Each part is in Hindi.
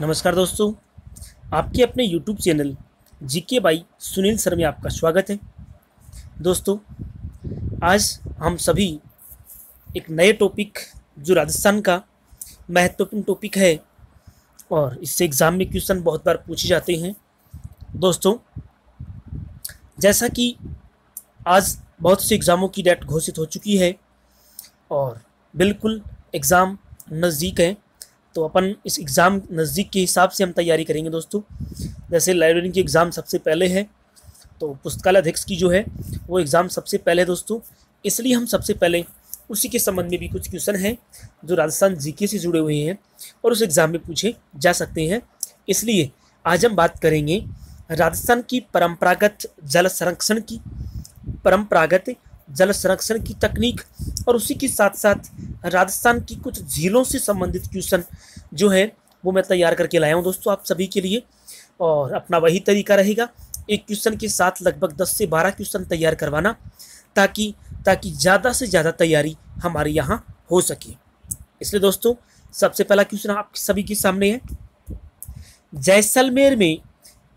नमस्कार दोस्तों, आपके अपने YouTube channel GK by Sunil sir में आपका स्वागत है। दोस्तों, आज हम सभी एक नए टॉपिक जो राजस्थान का महत्वपूर्ण टॉपिक है और इससे एग्ज़ाम में क्वेश्चन बहुत बार पूछे जाते हैं। दोस्तों, जैसा कि आज बहुत से एग्ज़ामों की डेट घोषित हो चुकी है और बिल्कुल एग्ज़ाम नज़दीक है, तो अपन इस एग्ज़ाम नज़दीक के हिसाब से हम तैयारी करेंगे। दोस्तों, जैसे लाइब्रेरी की एग्ज़ाम सबसे पहले है, तो पुस्तकालय अध्यक्ष की जो है वो एग्ज़ाम सबसे पहले है दोस्तों। इसलिए हम सबसे पहले उसी के संबंध में भी कुछ क्वेश्चन हैं जो राजस्थान जीके से जुड़े हुए हैं और उस एग्ज़ाम में पूछे जा सकते हैं। इसलिए आज हम बात करेंगे राजस्थान की परंपरागत जल संरक्षण की तकनीक और उसी के साथ साथ राजस्थान की कुछ झीलों से संबंधित क्वेश्चन जो है वो मैं तैयार करके लाया हूँ दोस्तों आप सभी के लिए। और अपना वही तरीका रहेगा, एक क्वेश्चन के साथ लगभग 10 से 12 क्वेश्चन तैयार करवाना, ताकि ज़्यादा से ज़्यादा तैयारी हमारे यहाँ हो सके। इसलिए दोस्तों, सबसे पहला क्वेश्चन आप सभी के सामने है। जैसलमेर में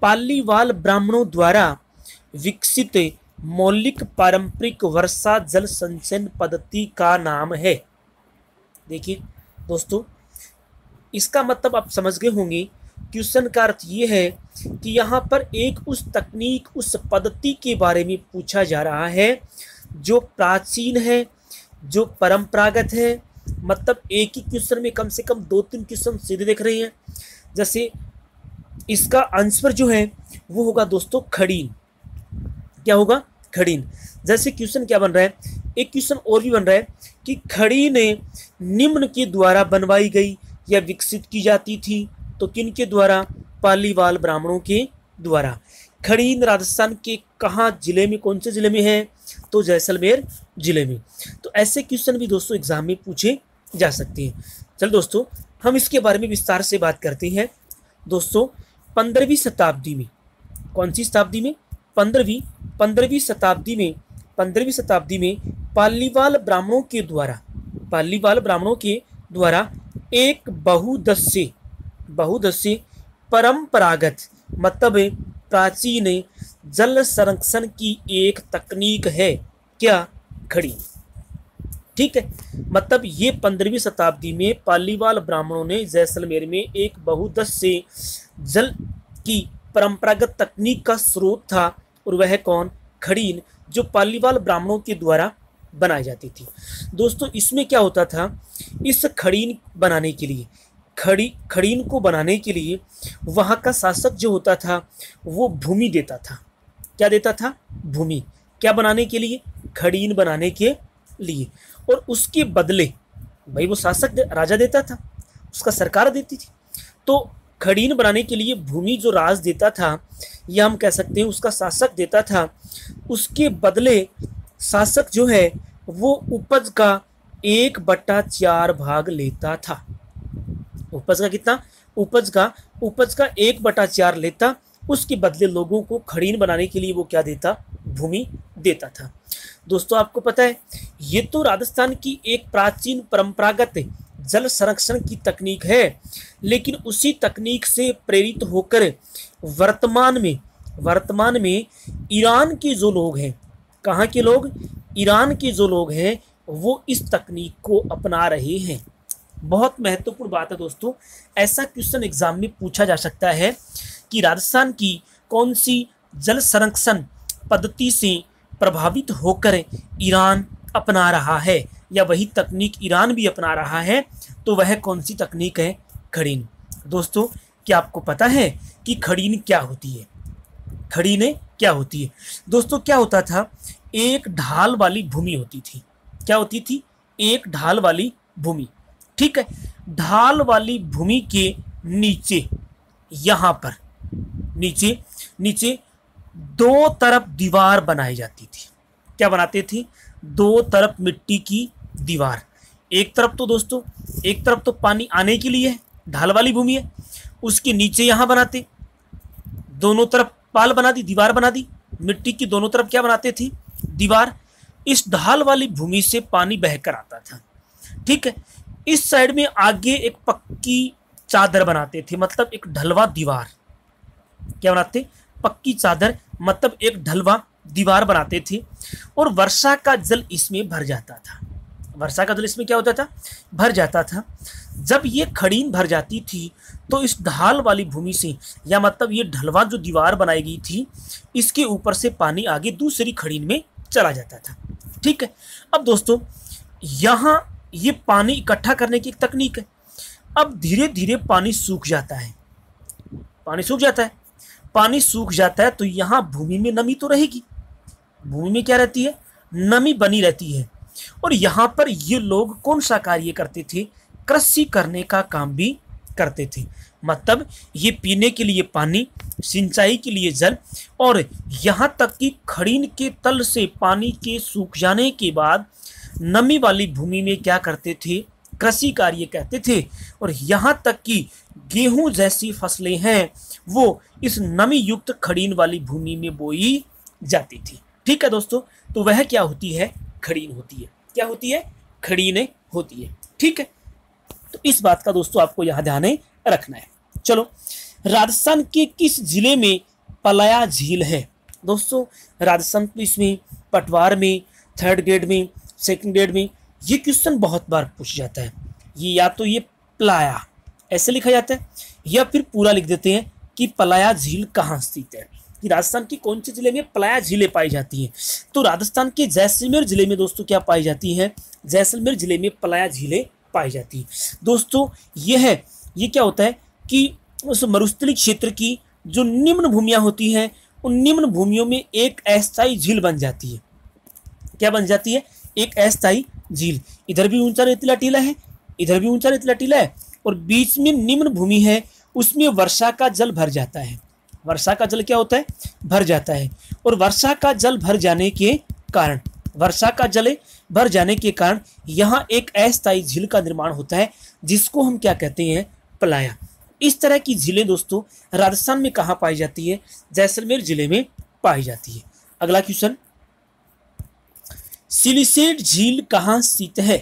पालीवाल ब्राह्मणों द्वारा विकसित मौलिक पारंपरिक वर्षा जल संचयन पद्धति का नाम है। देखिए दोस्तों, इसका मतलब आप समझ गए होंगे। क्वेश्चन का अर्थ ये है कि यहाँ पर एक उस तकनीक, उस पद्धति के बारे में पूछा जा रहा है जो प्राचीन है, जो परंपरागत है। मतलब एक ही क्वेश्चन में कम से कम 2-3 क्वेश्चन सीधे देख रहे हैं। जैसे इसका आंसर जो है वो होगा दोस्तों खड़ीन। क्या होगा? खड़ीन। जैसे क्वेश्चन क्या बन रहा है, एक क्वेश्चन और भी बन रहा है कि खड़ीन निम्न के द्वारा बनवाई गई या विकसित की जाती थी, तो किन के द्वारा? पालीवाल ब्राह्मणों के द्वारा। खड़ीन राजस्थान के कहाँ जिले में, कौन से जिले में है? तो जैसलमेर जिले में। तो ऐसे क्वेश्चन भी दोस्तों एग्जाम में पूछे जा सकते हैं। चल दोस्तों, हम इसके बारे में विस्तार से बात करते हैं। दोस्तों, 15वीं शताब्दी में, कौन सी शताब्दी में? 15वीं शताब्दी में पालीवाल ब्राह्मणों के द्वारा एक बहुदस्यीय परंपरागत मतलब प्राचीन जल संरक्षण की एक तकनीक है। क्या? खड़ी। ठीक है, मतलब ये 15वीं शताब्दी में पालीवाल ब्राह्मणों ने जैसलमेर में एक बहुदस्यीय जल की परंपरागत तकनीक का स्रोत था, और वह कौन? खड़ीन, जो पालीवाल ब्राह्मणों के द्वारा बनाई जाती थी। दोस्तों, इसमें क्या होता था, इस खड़ीन को बनाने के लिए वहाँ का शासक जो होता था वो भूमि देता था। क्या देता था? भूमि। क्या बनाने के लिए? खड़ीन बनाने के लिए। और उसके बदले भाई वो शासक राजा देता था, उसका सरकार देती थी। तो खड़ीन बनाने के लिए भूमि जो राज देता था, या हम कह सकते हैं उसका शासक देता था, उसके बदले शासक जो है वो उपज का 1/4 भाग लेता था। उपज का कितना? उपज का 1/4 लेता। उसके बदले लोगों को खड़ीन बनाने के लिए वो क्या देता? भूमि देता था। दोस्तों, आपको पता है ये तो राजस्थान की एक प्राचीन परंपरागत जल संरक्षण की तकनीक है, लेकिन उसी तकनीक से प्रेरित होकर वर्तमान में ईरान के जो लोग हैं, कहाँ के लोग? ईरान के जो लोग हैं वो इस तकनीक को अपना रहे हैं। बहुत महत्वपूर्ण बात है दोस्तों। ऐसा क्वेश्चन एग्जाम में पूछा जा सकता है कि राजस्थान की कौन सी जल संरक्षण पद्धति से प्रभावित होकर ईरान अपना रहा है, या वही तकनीक ईरान भी अपना रहा है, तो वह कौन सी तकनीक है? खड़ीन। दोस्तों, क्या आपको पता है कि खड़ीन क्या होती है? खड़ीन क्या होती है? दोस्तों, क्या होता था, एक ढाल वाली भूमि होती थी। क्या होती थी? एक ढाल वाली भूमि। ठीक है, ढाल वाली भूमि के नीचे, यहाँ पर नीचे 2 तरफ दीवार बनाई जाती थी। क्या बनाते थे? 2 तरफ मिट्टी की दीवार। एक तरफ तो पानी आने के लिए है, ढाल वाली भूमि है, उसके नीचे यहाँ बनाते, दोनों तरफ पाल बना दी, दीवार बना दी। मिट्टी की दोनों तरफ क्या बनाते थे? दीवार। इस ढाल वाली भूमि से पानी बहकर आता था। ठीक है, इस साइड में आगे एक पक्की चादर बनाते थे, मतलब एक ढलवा दीवार। क्या बनाते? पक्की चादर, मतलब एक ढलवा दीवार बनाते थे, और वर्षा का जल इसमें भर जाता था। वर्षा का जल इसमें क्या होता था? भर जाता था। जब ये खड़ीन भर जाती थी तो इस ढाल वाली भूमि से, या मतलब ये ढलवा जो दीवार बनाई गई थी, इसके ऊपर से पानी आगे दूसरी खड़ीन में चला जाता था। ठीक है। अब दोस्तों यहाँ ये पानी इकट्ठा करने की एक तकनीक है। अब धीरे धीरे पानी सूख जाता है, पानी सूख जाता है, पानी सूख जाता है तो यहाँ भूमि में नमी तो रहेगी, भूमि में क्या रहती है? नमी बनी रहती है। और यहाँ पर ये लोग कौन सा कार्य करते थे? कृषि करने का काम भी करते थे। मतलब ये पीने के लिए पानी, सिंचाई के लिए जल, और यहाँ तक कि खड़ीन के तल से पानी के सूख जाने के बाद नमी वाली भूमि में क्या करते थे? कृषि कार्य कहते थे। और यहाँ तक कि गेहूं जैसी फसलें हैं वो इस नमी युक्त खड़ीन वाली भूमि में बोई जाती थी। ठीक है दोस्तों, तो वह क्या होती है? खड़ीन होती है। क्या होती है? खड़ीनें होती है। ठीक है, तो इस बात का दोस्तों आपको यहाँ ध्यान रखना है। चलो, राजस्थान के किस जिले में पलाया झील है? दोस्तों राजस्थान पुलिस में, पटवार में, 3rd ग्रेड में, 2nd ग्रेड में ये क्वेश्चन बहुत बार पूछ जाता है। ये या तो ये पलाया ऐसे लिखा जाता है, या फिर पूरा लिख देते हैं कि पलाया झील कहाँ स्थित है, कि राजस्थान की कौन से जिले में पलाया झीलें पाई जाती हैं। तो राजस्थान के जैसलमेर जिले में दोस्तों क्या पाई जाती है? जैसलमेर जिले में पलाया झीलें पाई जाती है। दोस्तों ये क्या होता है कि उस मरुस्थलीय क्षेत्र की जो निम्न भूमियां होती हैं, उन निम्न भूमियों में एक अस्थायी झील बन जाती है। क्या बन जाती है? एक अस्थायी झील। इधर भी ऊंचा रेतीला टीला है, इधर भी ऊंचा रेतीला टीला है, और बीच में निम्न भूमि है, उसमें वर्षा का जल भर जाता है। वर्षा का जल क्या होता है? भर जाता है। और वर्षा का जल भर जाने के कारण, वर्षा का जल भर जाने के कारण यहाँ एक अस्थायी झील का निर्माण होता है, जिसको हम क्या कहते हैं? पलाया। इस तरह की झीलें दोस्तों राजस्थान में कहाँ पाई जाती है? जैसलमेर जिले में पाई जाती है। अगला क्वेश्चन, सिलिसेट झील कहाँ स्थित है?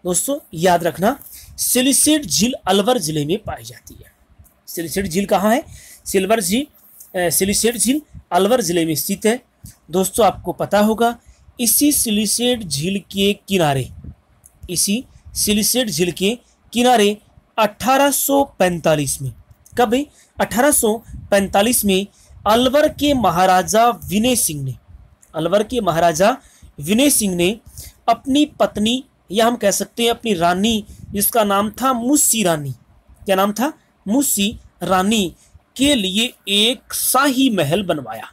दोस्तों याद रखना, सिलिसेट झील अलवर जिले में पाई जाती है। सिलिसेट झील कहाँ है? सिलिसेट झील अलवर जिले में स्थित है। दोस्तों आपको पता होगा, इसी सिलिसेट झील के किनारे, इसी सिलिसेट झील के किनारे 1845 में, कब भाई? 1845 में अलवर के महाराजा विनय सिंह ने, अलवर के महाराजा विनय सिंह ने अपनी पत्नी, या हम कह सकते हैं अपनी रानी, जिसका नाम था मुस्सी रानी, क्या नाम था? मुस्सी रानी के लिए एक शाही महल बनवाया।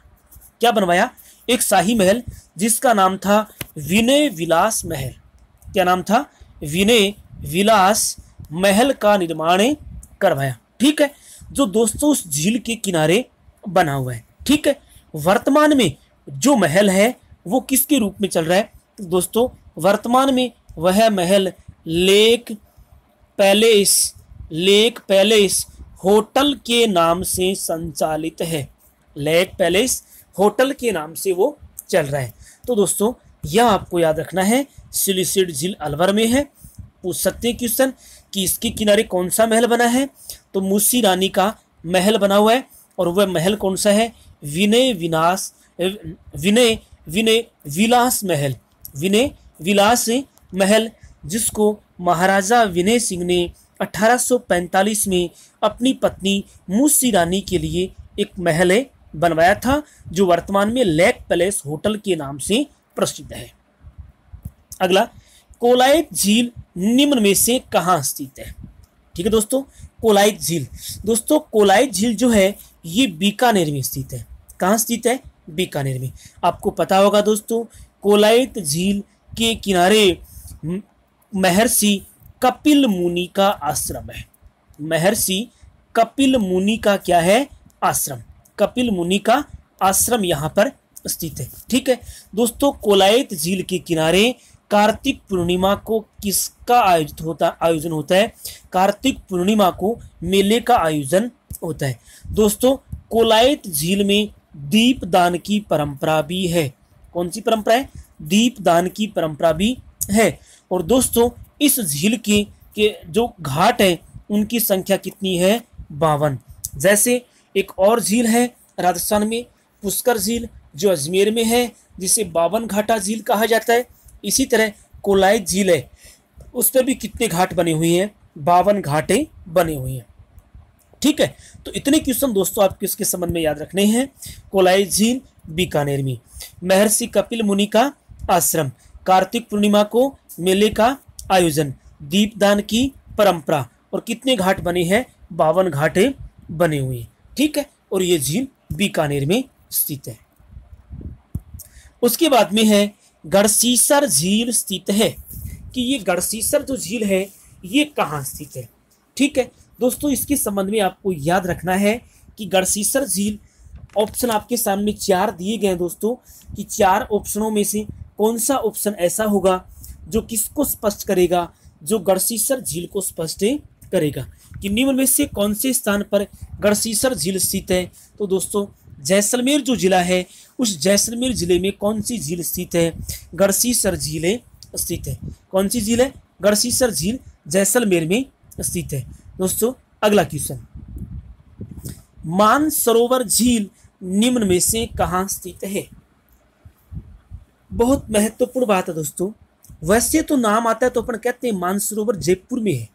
क्या बनवाया? एक शाही महल, जिसका नाम था विनय विलास महल। क्या नाम था? विनय विलास महल का निर्माण करवाया। ठीक है, जो दोस्तों उस झील के किनारे बना हुआ है। ठीक है, वर्तमान में जो महल है वो किसके रूप में चल रहा है? तो दोस्तों वर्तमान में वह महल लेक पैलेस होटल के नाम से संचालित है। लेक पैलेस होटल के नाम से वो चल रहा है। तो दोस्तों यह आपको याद रखना है, सिलिसेट झील अलवर में है। पूछ सकते हैं क्वेश्चन कि इसके किनारे कौन सा महल बना है? तो मुस्सी रानी का महल बना हुआ है, और वह महल कौन सा है? विनय विलास महल, विनय विलास महल, जिसको महाराजा विनय सिंह ने 1845 में अपनी पत्नी मुस्सी रानी के लिए एक महल बनवाया था, जो वर्तमान में लेक पैलेस होटल के नाम से प्रसिद्ध है। अगला, कोलायत झील निम्न में से कहाँ स्थित है? ठीक है दोस्तों, कोलायत झील, दोस्तों कोलायत झील जो है ये बीकानेर में स्थित है। कहाँ स्थित है? बीकानेर में। आपको पता होगा दोस्तों, कोलायत झील के किनारे महर्षि कपिल मुनि का आश्रम है। महर्षि कपिल मुनि का क्या है? आश्रम। कपिल मुनि का आश्रम यहाँ पर स्थित है। ठीक है दोस्तों, कोलायत झील के किनारे कार्तिक पूर्णिमा को किसका आयोजन होता है? कार्तिक पूर्णिमा को मेले का आयोजन होता है। दोस्तों कोलायत झील में दीपदान की परंपरा भी है। कौन सी परंपरा है? दीपदान की परंपरा भी है। और दोस्तों इस झील के जो घाट है उनकी संख्या कितनी है? 52। जैसे एक और झील है राजस्थान में, पुष्कर झील, जो अजमेर में है, जिसे 52 घाटा झील कहा जाता है। इसी तरह कोलायत झील है, उस पर भी कितने घाट बने हुए हैं? 52 घाटे बने हुए हैं। ठीक है, तो इतने क्वेश्चन दोस्तों आपको इसके संबंध में याद रखने हैं। कोलायत झील बीकानेर में, महर्षि कपिल मुनि का आश्रम, कार्तिक पूर्णिमा को मेले का आयोजन, दीपदान की परंपरा, और कितने घाट बने हैं? 52 घाटे बने हुए हैं। ठीक है, और ये झील बीकानेर में स्थित है। उसके बाद में है गढ़सीसर झील स्थित है, कि ये गढ़सीसर जो झील है ये कहाँ स्थित है। ठीक है दोस्तों, इसके संबंध में आपको याद रखना है कि गढ़सीसर झील, ऑप्शन आपके सामने 4 दिए गए हैं दोस्तों, कि 4 ऑप्शनों में से कौन सा ऑप्शन ऐसा होगा जो किसको स्पष्ट करेगा? जो गढ़सीसर झील को स्पष्ट करेगा कि निम्न में से कौन से स्थान पर गढ़सीसर झील स्थित है। तो दोस्तों जैसलमेर जो जिला है, उस जैसलमेर जिले में कौन सी झील स्थित है? गढ़सीसर झील स्थित है। कौन सी झील है? गढ़सीसर झील जैसलमेर में स्थित है। दोस्तों अगला क्वेश्चन, मानसरोवर झील निम्न में से कहाँ स्थित है? बहुत महत्वपूर्ण बात है दोस्तों। वैसे तो नाम आता है तो अपन कहते हैं मानसरोवर जयपुर में है।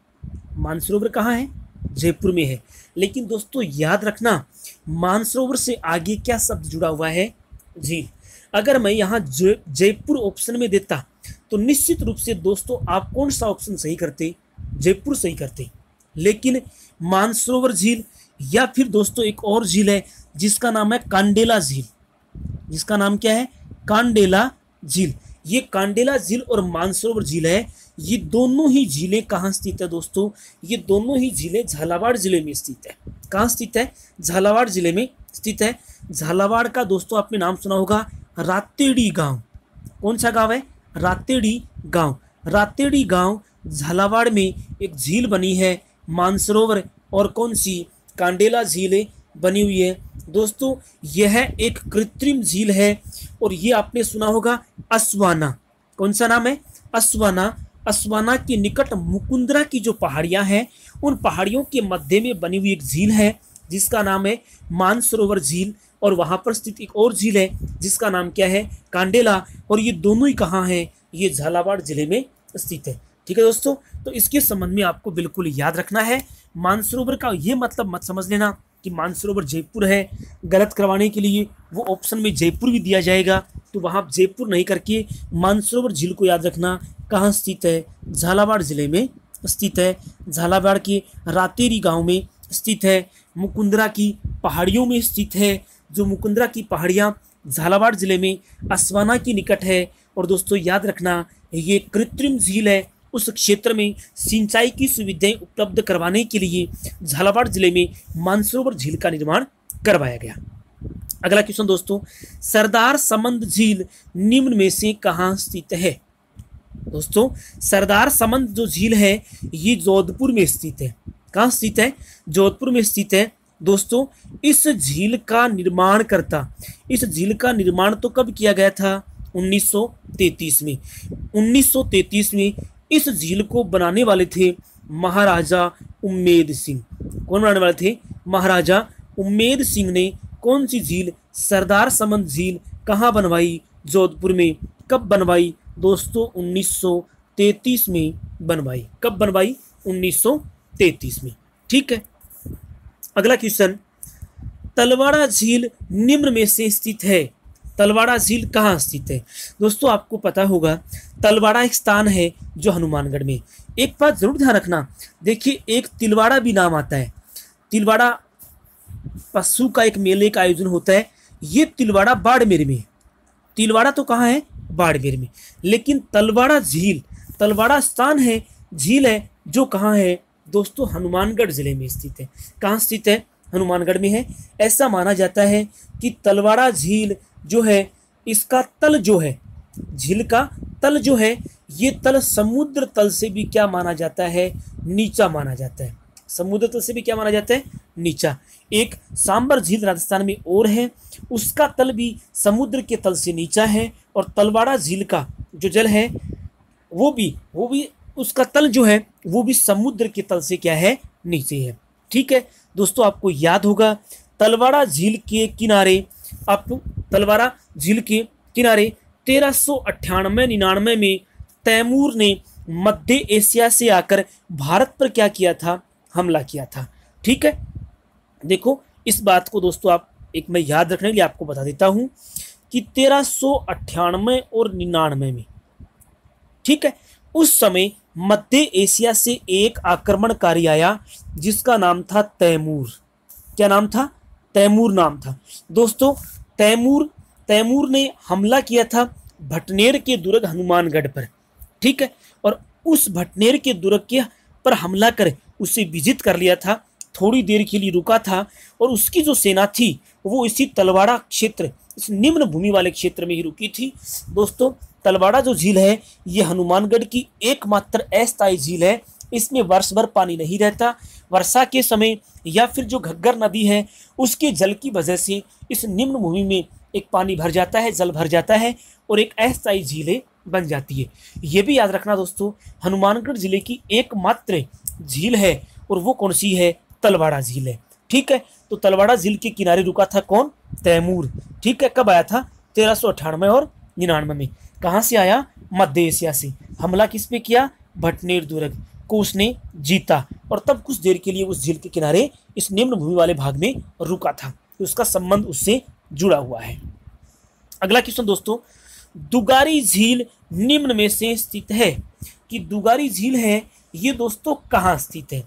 मानसरोवर कहाँ है? जयपुर में है। लेकिन दोस्तों याद रखना, मानसरोवर से आगे क्या शब्द जुड़ा हुआ है? झील। अगर मैं यहाँ जयपुर ऑप्शन में देता तो निश्चित रूप से दोस्तों आप कौन सा ऑप्शन सही करते? जयपुर सही करते। लेकिन मानसरोवर झील, या फिर दोस्तों एक और झील है जिसका नाम है कांडेला झील। जिसका नाम क्या है? कांडेला झील। ये कांडेला झील और मानसरोवर झील है, ये दोनों ही झीलें कहाँ स्थित है दोस्तों? ये दोनों ही झीलें झालावाड़ जिले में स्थित है। कहाँ स्थित है? झालावाड़ जिले में स्थित है। झालावाड़ का दोस्तों आपने नाम सुना होगा, रातेड़ी गांव। कौन सा गांव है? रातेड़ी गांव। रातेड़ी गांव झालावाड़ में एक झील बनी है मानसरोवर, और कौन सी? कांडेला झील बनी हुई है। दोस्तों यह एक कृत्रिम झील है, और ये आपने सुना होगा अस्वाना। कौन सा नाम है? अस्वाना। अस्वाना के निकट मुकुंदरा की जो पहाड़ियां हैं, उन पहाड़ियों के मध्य में बनी हुई एक झील है जिसका नाम है मानसरोवर झील, और वहां पर स्थित एक और झील है जिसका नाम क्या है? कांडेला। और ये दोनों ही कहाँ हैं? ये झालावाड़ जिले में स्थित है। ठीक है दोस्तों, तो इसके संबंध में आपको बिल्कुल याद रखना है। मानसरोवर का ये मतलब मत समझ लेना कि मानसरोवर जयपुर है। गलत करवाने के लिए वो ऑप्शन में जयपुर भी दिया जाएगा, तो वहाँ जयपुर नहीं करके मानसरोवर झील को याद रखना। कहाँ स्थित है? झालावाड़ जिले में स्थित है। झालावाड़ के रातेरी गांव में स्थित है। मुकुंदरा की पहाड़ियों में स्थित है। जो मुकुंदरा की पहाड़ियाँ झालावाड़ जिले में अस्वाना के निकट है। और दोस्तों याद रखना, ये कृत्रिम झील है। उस क्षेत्र में सिंचाई की सुविधाएं उपलब्ध करवाने के लिए झालावाड़ जिले में मानसरोवर झील का निर्माण करवाया गया। अगला क्वेश्चन दोस्तों, सरदार समंद झील निम्न में से कहाँ स्थित है? दोस्तों सरदार समंद जो झील है ये जोधपुर में स्थित है। कहाँ स्थित है? जोधपुर में स्थित है। दोस्तों इस झील का निर्माण तो कब किया गया था? 1933 में। 1933 में इस झील को बनाने वाले थे महाराजा उम्मेद सिंह। कौन बनाने वाले थे? महाराजा उम्मेद सिंह ने कौन सी झील? सरदार समंद झील कहाँ बनवाई? जोधपुर में। कब बनवाई? दोस्तों 1933 में बनवाई। कब बनवाई? 1933 में। ठीक है, अगला क्वेश्चन, तलवाड़ा झील निम्न में से स्थित है। तलवाड़ा झील कहाँ स्थित है? दोस्तों आपको पता होगा तलवाड़ा एक स्थान है जो हनुमानगढ़ में। एक बात जरूर ध्यान रखना, देखिए एक तिलवाड़ा भी नाम आता है। तिलवाड़ा पशु का एक मेले का आयोजन होता है, ये तिलवाड़ा बाड़मेर में। तिलवाड़ा तो कहाँ है? बाड़मेर में। लेकिन तलवाड़ा झील, तलवाड़ा स्थान है, झील है जो कहाँ है? दोस्तों हनुमानगढ़ जिले में स्थित है। कहाँ स्थित है? हनुमानगढ़ में है। ऐसा माना जाता है कि तलवाड़ा झील जो है, इसका तल जो है, झील का तल जो है, ये तल समुद्र तल से भी क्या माना जाता है? नीचा माना जाता है। समुद्र तल से भी क्या माना जाता है? नीचा। एक सांबर झील राजस्थान में और है, उसका तल भी समुद्र के तल से नीचा है। और तलवाड़ा झील का जो जल है वो भी उसका तल जो है वो भी समुद्र के तल से क्या है? नीचे है। ठीक है दोस्तों, आपको याद होगा तलवाड़ा झील के किनारे, आपको तलवाड़ा झील के किनारे 1398-99 में तैमूर ने मध्य एशिया से आकर भारत पर क्या किया था, हमला किया था। ठीक है, देखो इस बात को दोस्तों आप एक मैं याद रखने के लिए आपको बता देता हूं कि 1398 और 99 में, ठीक है, उस समय मध्य एशिया से एक आक्रमणकारी आया जिसका नाम था तैमूर। क्या नाम था? तैमूर नाम था। दोस्तों तैमूर ने हमला किया था भटनेर के दुर्ग हनुमानगढ़ पर। ठीक है, और उस भटनेर के दुर्ग के पर हमला कर उसे विजित कर लिया था, थोड़ी देर के लिए रुका था और उसकी जो सेना थी वो इसी तलवाड़ा क्षेत्र, इस निम्न भूमि वाले क्षेत्र में ही रुकी थी। दोस्तों तलवाड़ा जो झील है ये हनुमानगढ़ की एकमात्र अस्थायी झील है। इसमें वर्ष भर पानी नहीं रहता। वर्षा के समय या फिर जो घग्गर नदी है उसके जल की वजह से इस निम्न भूमि में एक पानी भर जाता है, जल भर जाता है और एक अस्थायी झीलें बन जाती है। ये भी याद रखना दोस्तों, हनुमानगढ़ जिले की एकमात्र झील है और वो कौन सी है? तलवाड़ा झील है। ठीक है, तो तलवाड़ा झील के किनारे रुका था कौन? तैमूर। ठीक है, कब आया था? 1398 और 99 में। कहाँ से आया? मध्य एशिया से। हमला किस पे किया? भटनेर दुर्ग को उसने जीता और तब कुछ देर के लिए उस झील के किनारे इस निम्न भूमि वाले भाग में रुका था। तो उसका संबंध उससे जुड़ा हुआ है। अगला क्वेश्चन दोस्तों, दुगारी झील निम्न में से स्थित है। कि दुगारी झील है ये दोस्तों कहाँ स्थित है?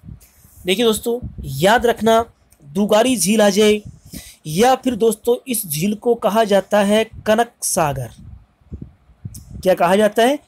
देखिए दोस्तों याद रखना, दुगारी झील आ जाए या फिर दोस्तों इस झील को कहा जाता है कनक सागर। क्या कहा जाता है?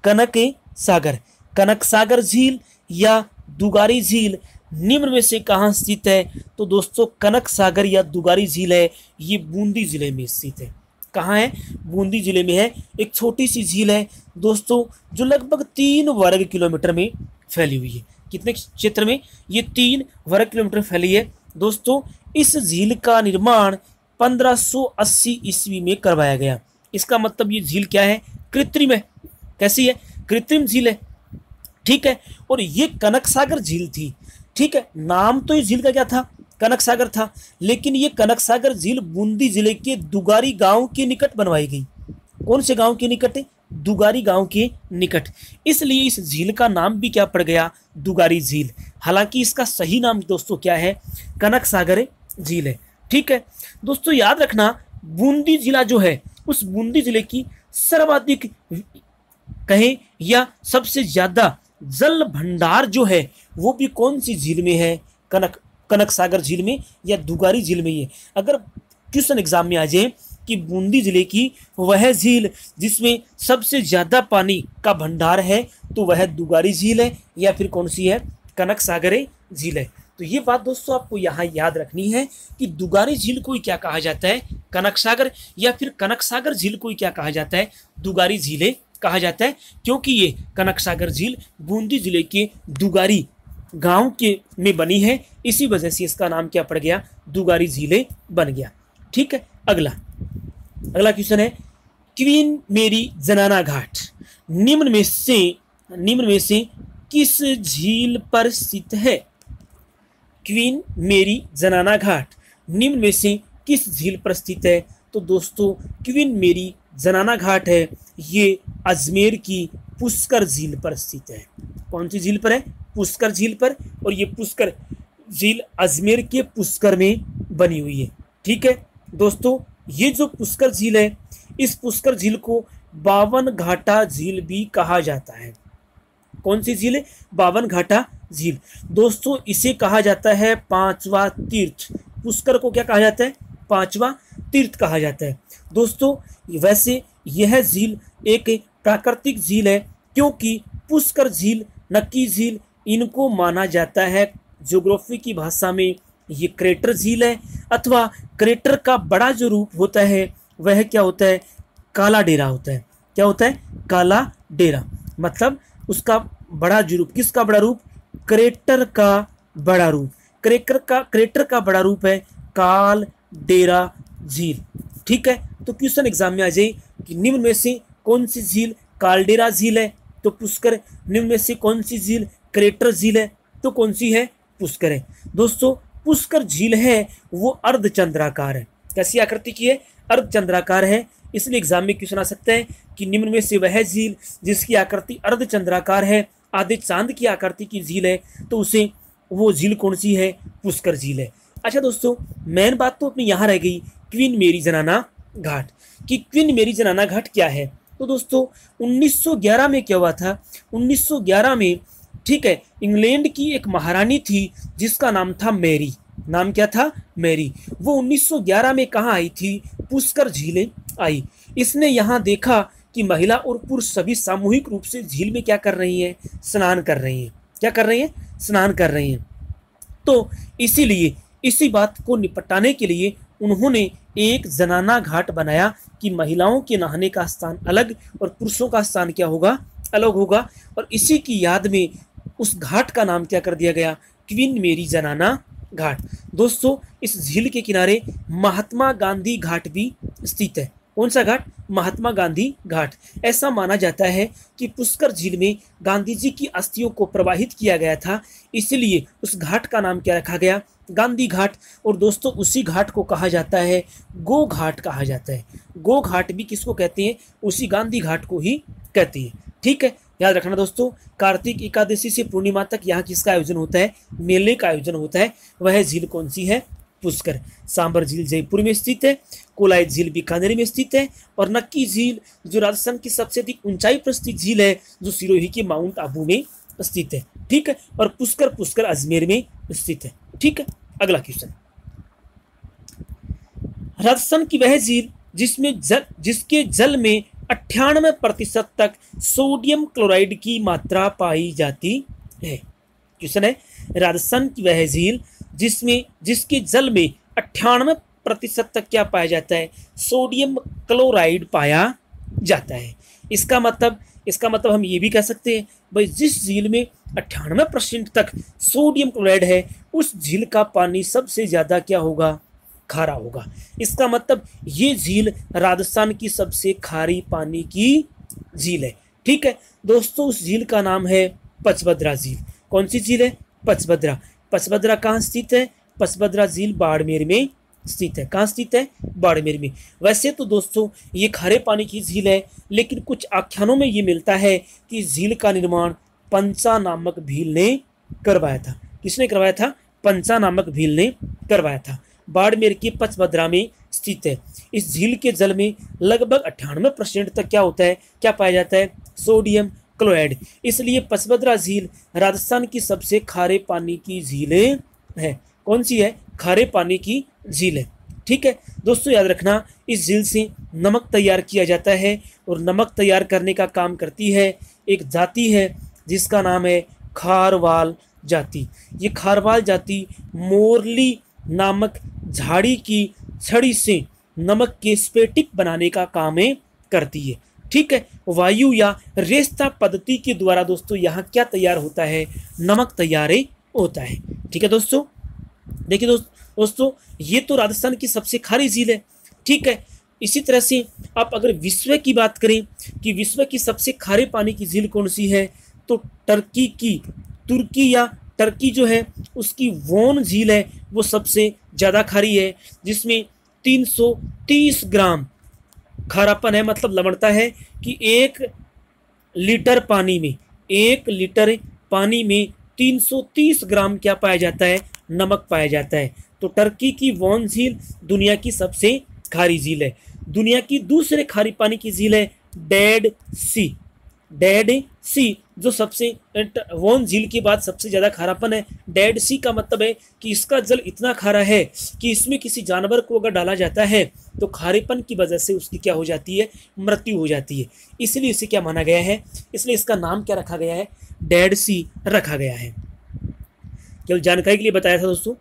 कनक सागर। कनक सागर झील या दुगारी झील निम्न में से कहाँ स्थित है? तो दोस्तों कनक सागर या दुगारी झील है ये बूंदी जिले में स्थित है। कहाँ है? बूंदी जिले में है। एक छोटी सी झील है दोस्तों जो लगभग 3 वर्ग किलोमीटर में फैली हुई है। कितने क्षेत्र में? ये 3 वर्ग किलोमीटर फैली है। दोस्तों इस झील का निर्माण 1580 ईस्वी में करवाया गया। इसका मतलब ये झील क्या है? कृत्रिम है। कैसी है? कृत्रिम झील है। ठीक है, और ये कनक सागर झील थी। ठीक है, नाम तो इस झील का क्या था? कनक सागर था, लेकिन ये कनक सागर झील बूंदी जिले के दुगारी गांव के निकट बनवाई गई। कौन से गांव के निकट? दुगारी गांव के निकट। इसलिए इस झील का नाम भी क्या पड़ गया? दुगारी झील। हालांकि इसका सही नाम दोस्तों क्या है? कनक सागर झील है। ठीक है दोस्तों, याद रखना बूंदी जिला जो है उस बूंदी जिले की सर्वाधिक कहें या सबसे ज्यादा जल भंडार जो है वो भी कौन सी झील में है? कनक सागर झील में या दुगारी झील में ही है। अगर क्वेश्चन एग्जाम में आ जाए कि बूंदी जिले की वह झील जिसमें सबसे ज्यादा पानी का भंडार है तो वह दुगारी झील है या फिर कौन सी है? कनक सागर झील है। तो ये बात दोस्तों आपको यहाँ याद रखनी है कि दुगारी झील को ही क्या कहा जाता है? कनक सागर, या फिर कनक सागर झील को ही क्या कहा जाता है? दुगारी झीलें कहा जाता है, क्योंकि ये कनक सागर झील बूंदी जिले के दुगारी गांव के में बनी है। इसी वजह से इसका नाम क्या पड़ गया? दुगारी झीलें बन गया। ठीक है, अगला क्वेश्चन है, क्वीन मेरी जनाना घाट निम्न में से किस झील पर स्थित है? क्वीन मेरी जनाना घाट निम्न में से किस झील पर स्थित है? तो दोस्तों क्वीन मेरी जनाना घाट है ये अजमेर की पुष्कर झील पर स्थित है। कौन सी झील पर है? पुष्कर झील पर। और ये पुष्कर झील अजमेर के पुष्कर में बनी हुई है। ठीक है दोस्तों, ये जो पुष्कर झील है इस पुष्कर झील को 52 घाटा झील भी कहा जाता है। कौन सी झील है? 52 घाटा झील। दोस्तों इसे कहा जाता है 5वां तीर्थ। पुष्कर को क्या कहा जाता है? 5वां तीर्थ कहा जाता है। दोस्तों वैसे यह झील एक प्राकृतिक झील है, क्योंकि पुष्कर झील, नक्की झील इनको माना जाता है ज्योग्राफी की भाषा में ये क्रेटर झील है, अथवा क्रेटर का बड़ा जो रूप होता है वह क्या होता है? काला डेरा होता है। क्या होता है? काला डेरा। मतलब उसका बड़ा जो रूप, किसका बड़ा रूप? क्रेटर का बड़ा रूप। क्रेटर का बड़ा रूप है काल डेरा झील। ठीक है, तो क्वेश्चन एग्जाम में आ जाए कि निम्न में से कौन सी झील कालडेरा झील है? तो पुष्कर। निम्न में से कौन सी झील क्रेटर झील है? तो कौन सी है? पुष्कर है। दोस्तों पुष्कर झील है वो अर्धचंद्राकार है। कैसी आकृति की है? अर्धचंद्राकार है। इसलिए एग्जाम में क्वेश्चन आ सकता है कि निम्न में से वह झील जिसकी आकृति अर्धचंद्राकार है, आधे चांद की आकृति की झील है, तो उसे वो झील कौन सी है? पुष्कर झील है। अच्छा दोस्तों, मेन बात तो अपनी यहाँ रह गई क्वीन मेरी जनाना घाट कि क्वीन मेरी जनाना घाट क्या है। तो दोस्तों 1911 में क्या हुआ था? 1911 में, ठीक है, इंग्लैंड की एक महारानी थी जिसका नाम था मैरी। नाम क्या था? मैरी। वो 1911 में कहाँ आई थी? पुष्कर झीलें आई। इसने यहाँ देखा कि महिला और पुरुष सभी सामूहिक रूप से झील में क्या कर रही हैं? स्नान कर रही हैं। क्या कर रही हैं? स्नान कर रही हैं। तो इसीलिए इसी बात को निपटाने के लिए उन्होंने एक जनाना घाट बनाया कि महिलाओं के नहाने का स्थान अलग और पुरुषों का स्थान क्या होगा? अलग होगा। और इसी की याद में उस घाट का नाम क्या कर दिया गया? क्वीन मेरी जनाना घाट। दोस्तों इस झील के किनारे महात्मा गांधी घाट भी स्थित है। कौन सा घाट? महात्मा गांधी घाट। ऐसा माना जाता है कि पुष्कर झील में गांधी जी की अस्थियों को प्रवाहित किया गया था, इसलिए उस घाट का नाम क्या रखा गया? गांधी घाट। और दोस्तों उसी घाट को कहा जाता है गो घाट कहा जाता है। गो घाट भी किसको कहते हैं? उसी गांधी घाट को ही कहते हैं। ठीक है, याद रखना दोस्तों, कार्तिक एकादशी से पूर्णिमा तक यहाँ किसका आयोजन होता है? मेले का आयोजन होता है। वह झील कौन सी है? पुष्कर। सांबर झील जयपुर में स्थित है, कोलाई झील बीकानेर में स्थित है, और नक्की झील जो राजस्थान की सबसे अधिक ऊंचाई पर स्थित झील है जो सिरोही के माउंट आबू में स्थित है। ठीक है, और पुष्कर अजमेर में स्थित है। ठीक है, अगला क्वेश्चन, राजस्थान की वह झील जिसके जल में 98% तक सोडियम क्लोराइड की मात्रा पाई जाती है। क्वेश्चन है, राजस्थान की वह झील जिसके जल में 98% तक क्या पाया जाता है? सोडियम क्लोराइड पाया जाता है। इसका मतलब हम ये भी कह सकते हैं भाई जिस झील में 98% तक सोडियम क्लोराइड है उस झील का पानी सबसे ज़्यादा क्या होगा? खारा होगा। इसका मतलब ये झील राजस्थान की सबसे खारी पानी की झील है। ठीक है दोस्तों, उस झील का नाम है पचभद्रा झील। कौन सी झील है? पचभद्रा। पचभद्रा कहाँ स्थित है? पचभद्रा झील बाड़मेर में स्थित है। कहाँ स्थित है? बाड़मेर में। वैसे तो दोस्तों ये खारे पानी की झील है, लेकिन कुछ आख्यानों में ये मिलता है कि झील का निर्माण पंचा नामक भील ने करवाया था। किसने करवाया था? पंचा नामक भील ने करवाया था। बाड़मेर के पचभद्रा में स्थित है। इस झील के जल में लगभग 98% तक क्या होता है? क्या पाया जाता है? Sodium chloride. इसलिए पचभद्रा झील राजस्थान की सबसे खारे पानी की झील है। कौन सी है? खारे पानी की झील है। ठीक है दोस्तों, याद रखना इस झील से नमक तैयार किया जाता है, और नमक तैयार करने का काम करती है एक जाति है जिसका नाम है खारवाल जाति। ये खारवाल जाति मोरली नामक झाड़ी की छड़ी से नमक के स्फटिक बनाने का काम करती है। ठीक है, वायु या रेस्ता पद्धति के द्वारा दोस्तों यहाँ क्या तैयार होता है? नमक तैयार होता है। ठीक है दोस्तों, देखिए दोस्तों ये तो राजस्थान की सबसे खारी झील है। ठीक है, इसी तरह से आप अगर विश्व की बात करें कि विश्व की सबसे खारे पानी की झील कौन सी है, तो तुर्की या टर्की जो है उसकी वोन झील है वो सबसे ज़्यादा खारी है, जिसमें 330 ग्राम खारापन है। मतलब लवणता है कि 1 लीटर पानी में 330 ग्राम क्या पाया जाता है? नमक पाया जाता है। तो टर्की की वोन झील दुनिया की सबसे खारी झील है। दुनिया की दूसरे खारी पानी की झील है डेड सी जो सबसे वोन झील के बाद सबसे ज़्यादा खारापन है। डेड सी का मतलब है कि इसका जल इतना खारा है कि इसमें किसी जानवर को अगर डाला जाता है तो खारेपन की वजह से उसकी क्या हो जाती है? मृत्यु हो जाती है। इसलिए इसे क्या माना गया है? इसलिए इसका नाम क्या रखा गया है? डेड सी रखा गया है। केवल जानकारी के लिए बताया था दोस्तों।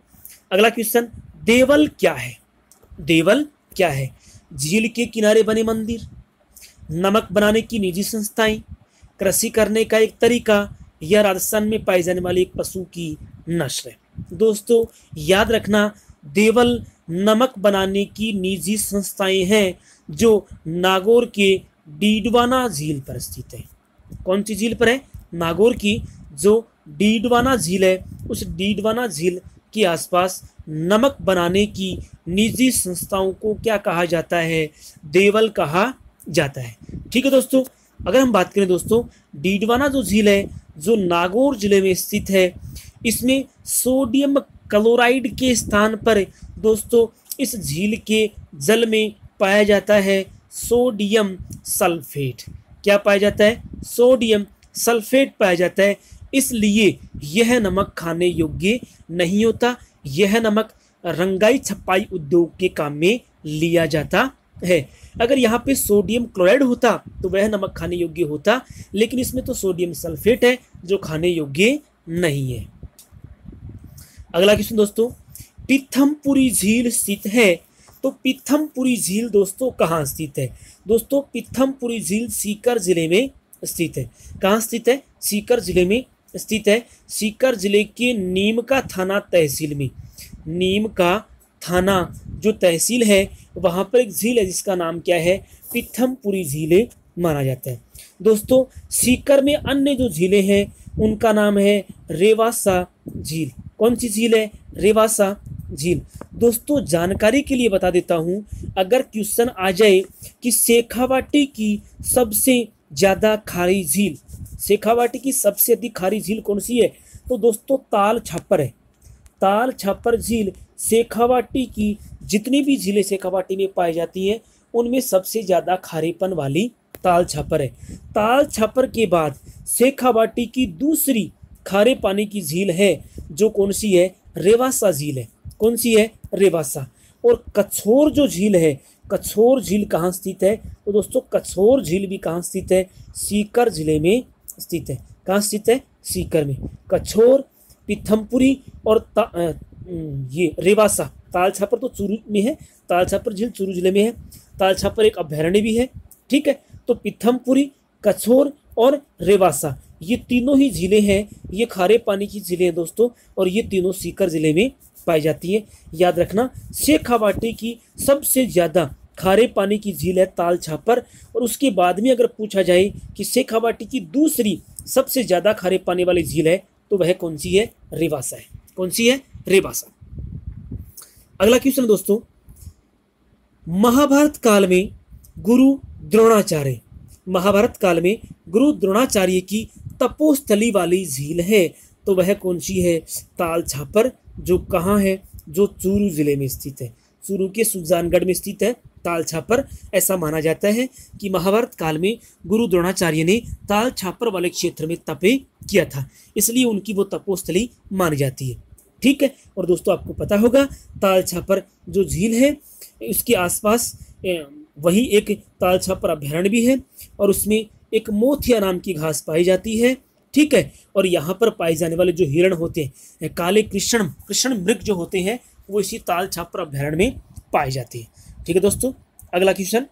अगला क्वेश्चन, देवल क्या है? देवल क्या है? झील के किनारे बने मंदिर, नमक बनाने की निजी संस्थाएं, कृषि करने का एक तरीका, या राजस्थान में पाई जाने वाली एक पशु की नस्ल है। दोस्तों याद रखना, देवल नमक बनाने की निजी संस्थाएं हैं जो नागौर के डीडवाना झील पर स्थित है। कौन सी झील पर है? नागौर की जो डीडवाना झील है, उस डीडवाना झील के आसपास नमक बनाने की निजी संस्थाओं को क्या कहा जाता है? देवल कहा जाता है। ठीक है दोस्तों, अगर हम बात करें दोस्तों, डीडवाना जो झील है जो नागौर जिले में स्थित है, इसमें सोडियम क्लोराइड के स्थान पर दोस्तों इस झील के जल में पाया जाता है सोडियम सल्फेट। क्या पाया जाता है? सोडियम सल्फेट पाया जाता है। इसलिए यह नमक खाने योग्य नहीं होता। यह नमक रंगाई छपाई उद्योग के काम में लिया जाता है। अगर यहाँ पे सोडियम क्लोराइड होता तो वह नमक खाने योग्य होता, लेकिन इसमें तो सोडियम सल्फेट है जो खाने योग्य नहीं है। अगला क्वेश्चन दोस्तों, पीथमपुरी झील स्थित है। तो पीथमपुरी झील दोस्तों कहाँ स्थित है? दोस्तों पीथमपुरी झील सीकर जिले में स्थित है। कहाँ स्थित है? सीकर जिले में स्थित है। सीकर जिले के नीमका थाना तहसील में, नीमका थाना जो तहसील है वहाँ पर एक झील है जिसका नाम क्या है? पीथमपुरी झील माना जाता है। दोस्तों सीकर में अन्य जो झीलें हैं उनका नाम है रेवासा झील। कौन सी झील है? रेवासा झील। दोस्तों जानकारी के लिए बता देता हूँ, अगर क्वेश्चन आ जाए कि शेखावाटी की सबसे ज़्यादा खारी झील, शेखावाटी की सबसे अधिक खारी झील कौन सी है? तो दोस्तों ताल छापर है। ताल छापर झील शेखावाटी की, जितनी भी झीलें शेखावाटी में पाई जाती हैं उनमें सबसे ज़्यादा खारेपन वाली ताल छापर है। ताल छापर के बाद शेखावाटी की दूसरी खारे पानी की झील है जो कौन सी है? रेवासा झील है। कौन सी है? रेवासा। और कछोर जो झील है, कछोर झील कहाँ स्थित है? तो दोस्तों कछोर झील भी कहाँ स्थित है? सीकर जिले में स्थित है। कहाँ स्थित है? सीकर में। कछोर, पीथमपुरी और ये रेवासा। ताल छापर तो चूरू में है, ताल छापर झील चूरू जिले में है। ताल छापर एक अभयारण्य भी है। ठीक है, तो पीथमपुरी, कछोर और रेवासा ये तीनों ही झीलें हैं, ये खारे पानी की झीलें हैं दोस्तों, और ये तीनों सीकर जिले में पाई जाती है। याद रखना, शेखावाटी की सबसे ज़्यादा खारे पानी की झील है ताल छापर, और उसके बाद में अगर पूछा जाए कि शेखावाटी की दूसरी सबसे ज़्यादा खारे पानी वाली झील है तो वह कौन सी है? रेवासा है। कौन सी है? रेवासा। अगला क्वेश्चन दोस्तों, महाभारत काल में गुरु द्रोणाचार्य, महाभारत काल में गुरु द्रोणाचार्य की तपोस्थली वाली झील है तो वह कौन सी है? ताल छापर, जो कहाँ है? जो चूरू जिले में स्थित है। चूरू के सुजानगढ़ में स्थित है ताल छापर। ऐसा माना जाता है कि महाभारत काल में गुरु द्रोणाचार्य ने ताल छापर वाले क्षेत्र में तपे किया था, इसलिए उनकी वो तपोस्थली मानी जाती है। ठीक है, और दोस्तों आपको पता होगा ताल छापर जो झील है उसके आसपास वही एक ताल छापर अभयारण्य भी है, और उसमें एक मोथिया नाम की घास पाई जाती है। ठीक है, और यहाँ पर पाए जाने वाले जो हिरण होते हैं, काले कृष्ण मृग जो होते हैं, वो इसी ताल छापर अभयारण्य में पाए जाते हैं। ठीक है दोस्तों, अगला क्वेश्चन,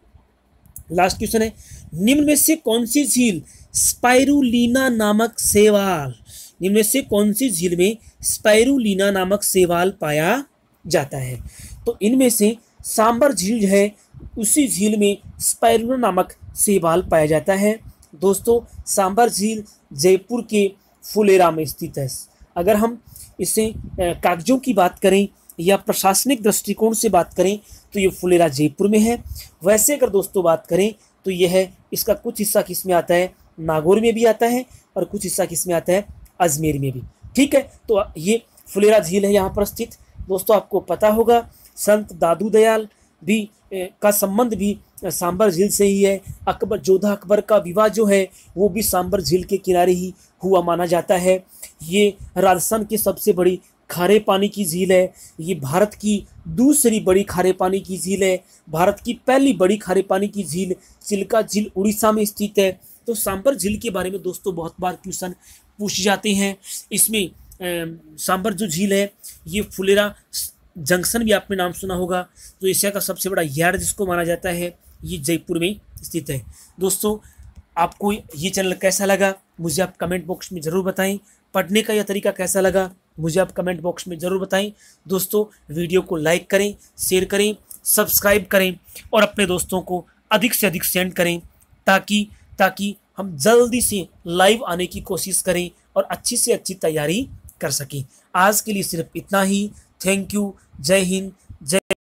लास्ट क्वेश्चन है, निम्न में से कौन सी झील स्पाइरुलिना नामक शैवाल, निम्न में से कौन सी झील में स्पाइरुलिना नामक शैवाल पाया जाता है? तो इनमें से सांबर झील है, उसी झील में स्पाइरुलिना नामक शैवाल पाया जाता है। दोस्तों सांबर झील जयपुर के फुलेरा में स्थित है। अगर हम इसे कागजों की बात करें या प्रशासनिक दृष्टिकोण से बात करें तो ये फुलेरा जयपुर में है। वैसे अगर दोस्तों बात करें तो यह इसका कुछ हिस्सा किस में आता है? नागौर में भी आता है, और कुछ हिस्सा किस में आता है? अजमेर में भी। ठीक है, तो ये फुलेरा झील है यहाँ पर स्थित। दोस्तों आपको पता होगा संत दादू दयाल भी का संबंध भी सांबर झील से ही है। अकबर, जोधा अकबर का विवाह जो है वो भी सांबर झील के किनारे ही हुआ माना जाता है। ये राजस्थान की सबसे बड़ी खारे पानी की झील है। ये भारत की दूसरी बड़ी खारे पानी की झील है। भारत की पहली बड़ी खारे पानी की झील चिल्का झील उड़ीसा में स्थित है। तो सांबर झील के बारे में दोस्तों बहुत बार क्वेश्चन पूछे जाते हैं। इसमें सांबर जो झील है ये फुलेरा जंक्शन भी आपने नाम सुना होगा, जो एशिया का सबसे बड़ा यार्ड जिसको माना जाता है, ये जयपुर में स्थित है। दोस्तों आपको ये चैनल कैसा लगा मुझे आप कमेंट बॉक्स में ज़रूर बताएं। पढ़ने का यह तरीका कैसा लगा मुझे आप कमेंट बॉक्स में ज़रूर बताएं। दोस्तों वीडियो को लाइक करें, शेयर करें, सब्सक्राइब करें और अपने दोस्तों को अधिक से अधिक सेंड करें ताकि हम जल्दी से लाइव आने की कोशिश करें और अच्छी से अच्छी तैयारी कर सकें। आज के लिए सिर्फ इतना ही। Thank you. जय हिंद।